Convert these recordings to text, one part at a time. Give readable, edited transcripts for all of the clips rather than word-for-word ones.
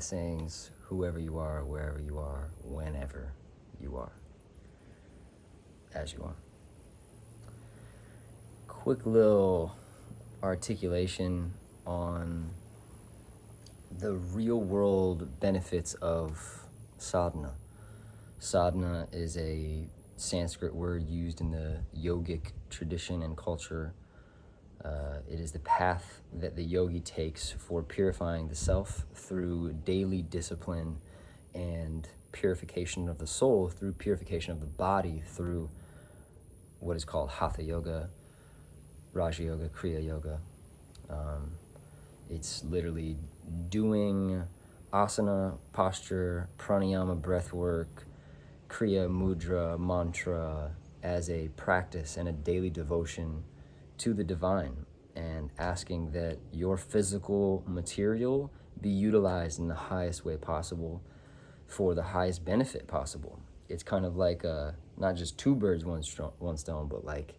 blessings, whoever you are, wherever you are, whenever you are, as you are. Quick little articulation on the real world benefits of sadhana. Sadhana is a Sanskrit word used in the yogic tradition and culture. It is the path that the yogi takes for purifying the self through daily discipline and purification of the soul through purification of the body through what is called Hatha Yoga, Raja Yoga, Kriya Yoga. It's literally doing asana, posture, pranayama, breath work, kriya, mudra, mantra as a practice and a daily devotion to the divine, and asking that your physical material be utilized in the highest way possible for the highest benefit possible. It's kind of like not just two birds, one stone, but like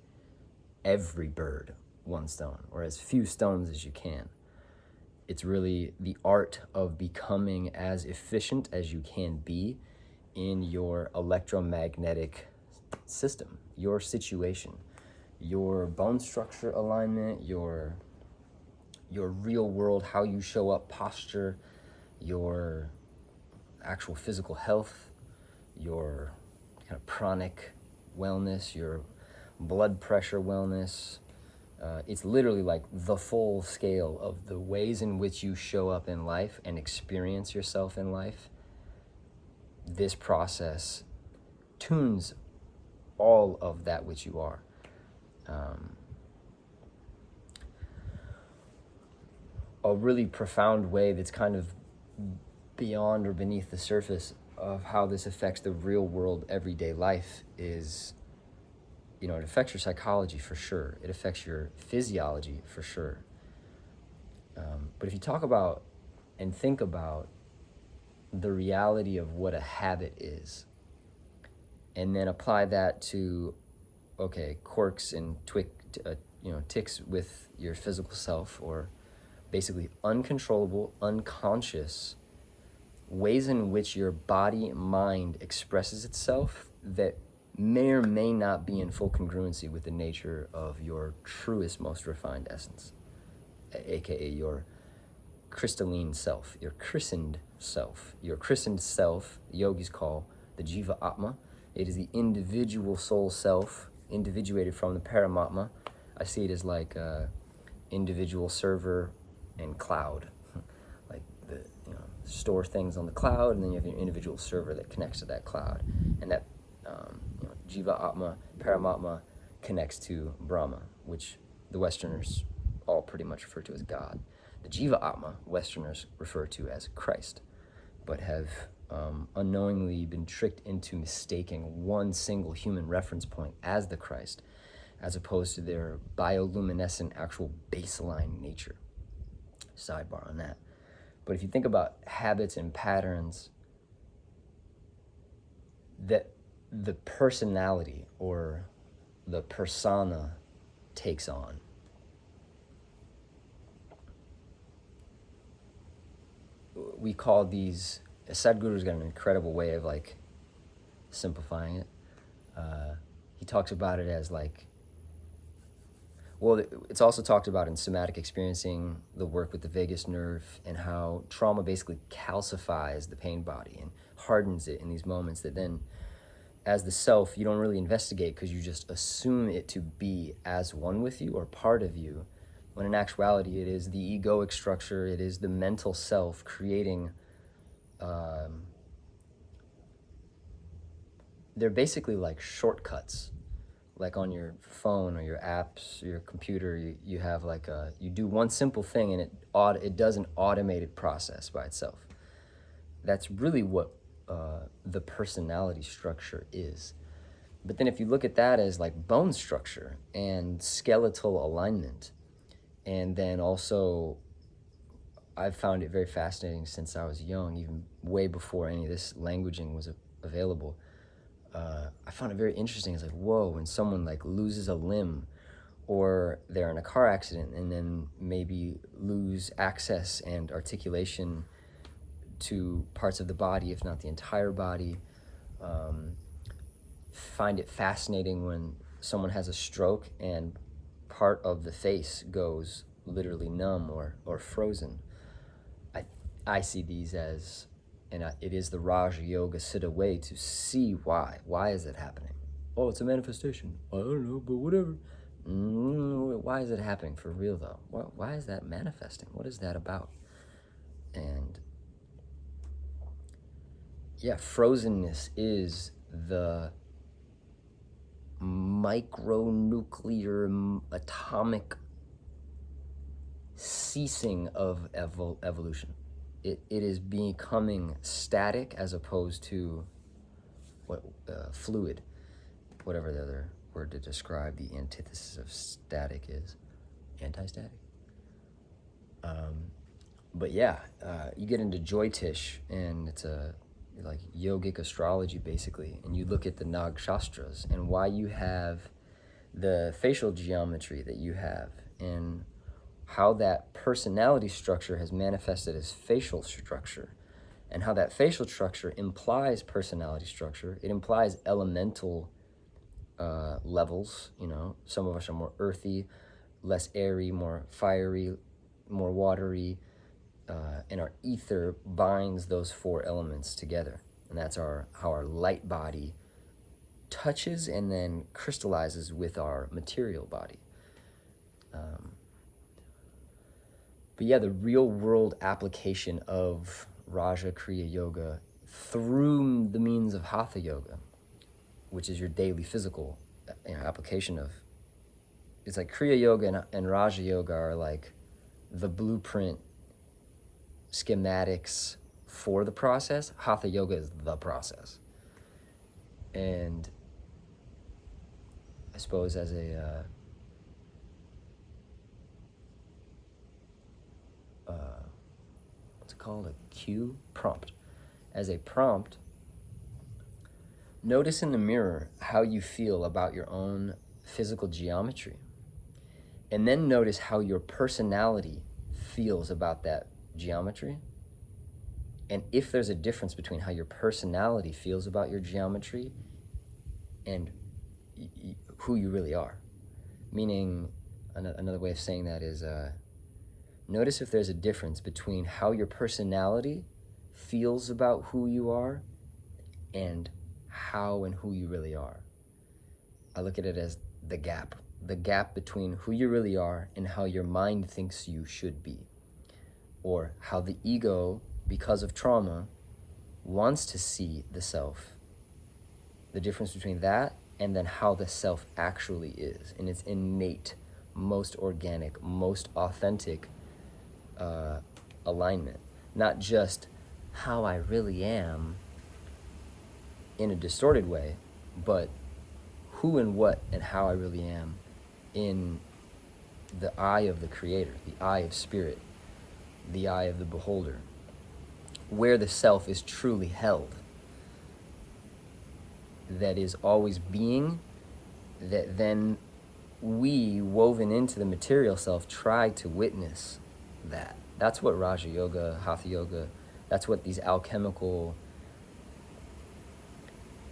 every bird, one stone, or as few stones as you can. It's really the art of becoming as efficient as you can be in your electromagnetic system, your situation, your bone structure alignment, your real world, how you show up, posture, your actual physical health, your kind of pranic wellness, your blood pressure wellness. It's literally like the full scale of the ways in which you show up in life and experience yourself in life. This process tunes all of that which you are. A really profound way that's kind of beyond or beneath the surface of how this affects the real world everyday life is, it affects your psychology for sure. It affects your physiology for sure. But if you talk about and think about the reality of what a habit is, and then apply that to, quirks and tics with your physical self, or basically uncontrollable, unconscious ways in which your body, mind expresses itself that may or may not be in full congruency with the nature of your truest, most refined essence, aka your crystalline self, your christened self. Your christened self, yogis call the Jiva Atma. It is the individual soul self, individuated from the Paramatma. I see it as like individual server and cloud. Like store things on the cloud, and then you have your individual server that connects to that cloud. And that Jiva Atma, Paramatma connects to Brahma, which the Westerners all pretty much refer to as God. The Jiva Atma, Westerners refer to as Christ, but have unknowingly been tricked into mistaking one single human reference point as the Christ, as opposed to their bioluminescent actual baseline nature. Sidebar on that. But if you think about habits and patterns that the personality or the persona takes on, we call these, Sadhguru's got an incredible way of like simplifying it. He talks about it as like, it's also talked about in somatic experiencing, the work with the vagus nerve, and how trauma basically calcifies the pain body and hardens it in these moments that then, as the self, you don't really investigate because you just assume it to be as one with you or part of you, when in actuality it is the egoic structure, it is the mental self creating, they're basically like shortcuts. Like on your phone or your apps, or your computer, you have like you do one simple thing and it does an automated process by itself. That's really what the personality structure is. But then if you look at that as like bone structure and skeletal alignment, and then also I've found it very fascinating since I was young, even way before any of this languaging was available. I found it very interesting. It's like, whoa, when someone like loses a limb, or they're in a car accident and then maybe lose access and articulation to parts of the body, if not the entire body. Find it fascinating when someone has a stroke and part of the face goes literally numb or frozen. I see these as, it is the Raja Yoga Siddha way to see why. Why is it happening? Oh, it's a manifestation. I don't know, but whatever. Why is it happening for real though? Why is that manifesting? What is that about? And yeah, frozenness is the micronuclear atomic ceasing of evolution. It is becoming static as opposed to fluid, whatever the other word to describe the antithesis of static is. Anti-static. But yeah, you get into Jyotish, and it's like yogic astrology basically, and you look at the Nagshastras and why you have the facial geometry that you have, and how that personality structure has manifested as facial structure, and how that facial structure implies personality structure. It implies elemental levels. Some of us are more earthy, less airy, more fiery, more watery, and our ether binds those four elements together, and that's how our light body touches and then crystallizes with our material body. But yeah, the real world application of Raja Kriya Yoga through the means of Hatha Yoga, which is your daily physical application of, it's like Kriya Yoga and Raja Yoga are like the blueprint schematics for the process. Hatha Yoga is the process. And I suppose as a what's it called? A cue? Prompt. As a prompt, notice in the mirror how you feel about your own physical geometry. And then notice how your personality feels about that geometry. And if there's a difference between how your personality feels about your geometry and who you really are. Meaning, another way of saying that is, notice if there's a difference between how your personality feels about who you are and how and who you really are. I look at it as the gap between who you really are and how your mind thinks you should be, or how the ego, because of trauma, wants to see the self. The difference between that and then how the self actually is in its innate, most organic, most authentic alignment. Not just how I really am in a distorted way, but who and what and how I really am in the eye of the Creator, the eye of Spirit, the eye of the beholder, where the self is truly held, that is always being, that then we, woven into the material self, try to witness that. That's what Raja Yoga, Hatha Yoga, that's what these alchemical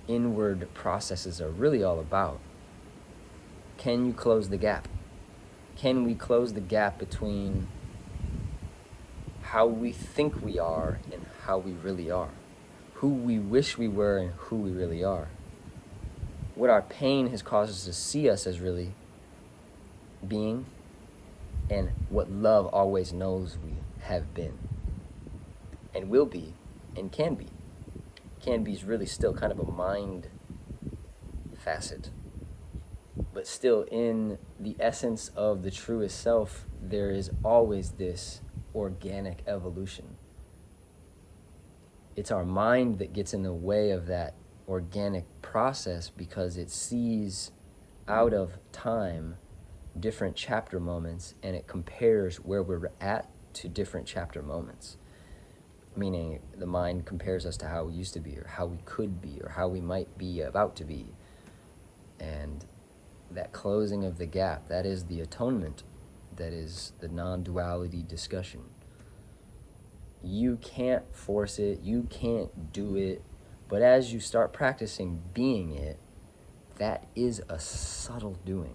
inward processes are really all about. Can you close the gap? Can we close the gap between how we think we are and how we really are? Who we wish we were and who we really are? What our pain has caused us to see us as really being, and what love always knows we have been and will be and can be. Can be is really still kind of a mind facet, but still in the essence of the truest self, there is always this organic evolution. It's our mind that gets in the way of that organic process because it sees out of time different chapter moments, and it compares where we're at to different chapter moments. Meaning the mind compares us to how we used to be, or how we could be, or how we might be about to be. And that closing of the gap, that is the atonement, that is the non-duality discussion. You can't force it, you can't do it, but as you start practicing being it, that is a subtle doing.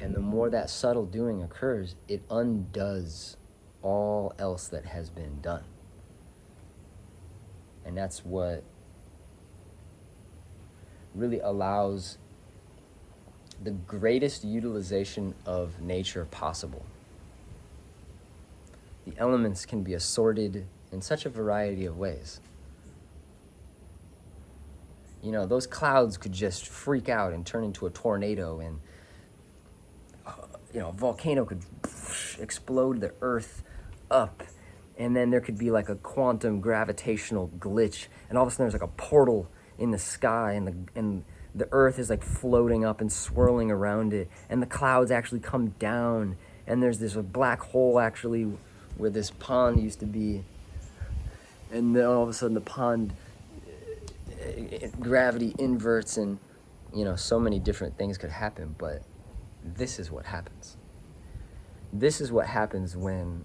And the more that subtle doing occurs, it undoes all else that has been done. And that's what really allows the greatest utilization of nature possible. The elements can be assorted in such a variety of ways. You know, those clouds could just freak out and turn into a tornado, and a volcano could explode the earth up, and then there could be like a quantum gravitational glitch, and all of a sudden there's like a portal in the sky, and the earth is like floating up and swirling around it, and the clouds actually come down, and there's this black hole actually where this pond used to be, and then all of a sudden the pond gravity inverts, and so many different things could happen. But this is what happens. This is what happens when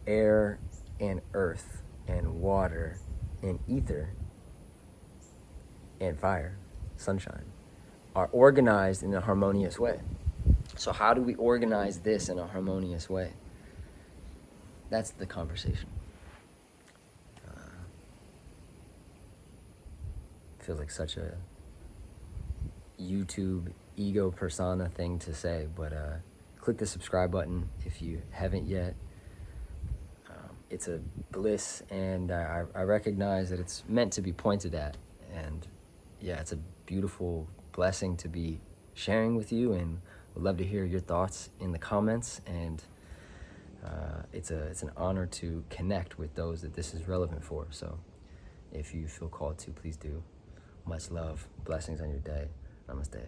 air and earth and water and ether and fire, sunshine, are organized in a harmonious way. So how do we organize this in a harmonious way? That's the conversation. Feels like such a YouTube ego persona thing to say, but click the subscribe button if you haven't yet. It's a bliss, and I recognize that it's meant to be pointed at, and yeah, it's a beautiful blessing to be sharing with you, and would love to hear your thoughts in the comments. And it's an honor to connect with those that this is relevant for. So if you feel called to, please do. Much love. Blessings on your day. Namaste.